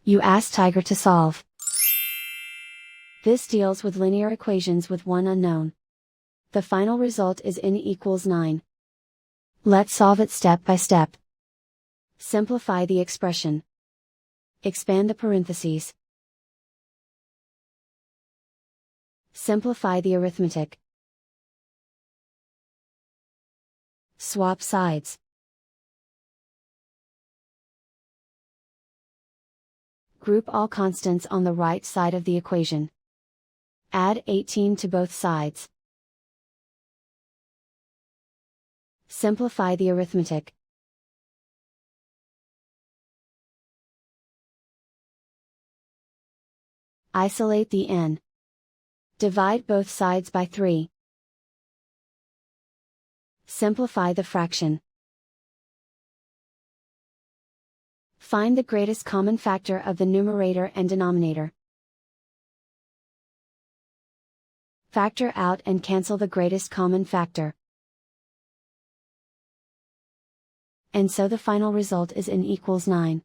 You ask Tiger to solve. This deals with linear equations with one unknown. The final result is n equals 9. Let's solve it step by step. Simplify the expression. Expand the parentheses. Simplify the arithmetic. Swap sides. Group all constants on the right side of the equation. Add 18 to both sides. Simplify the arithmetic. Isolate the n. Divide both sides by 3. Simplify the fraction. Find the greatest common factor of the numerator and denominator. Factor out and cancel the greatest common factor. And so the final result is n equals 9.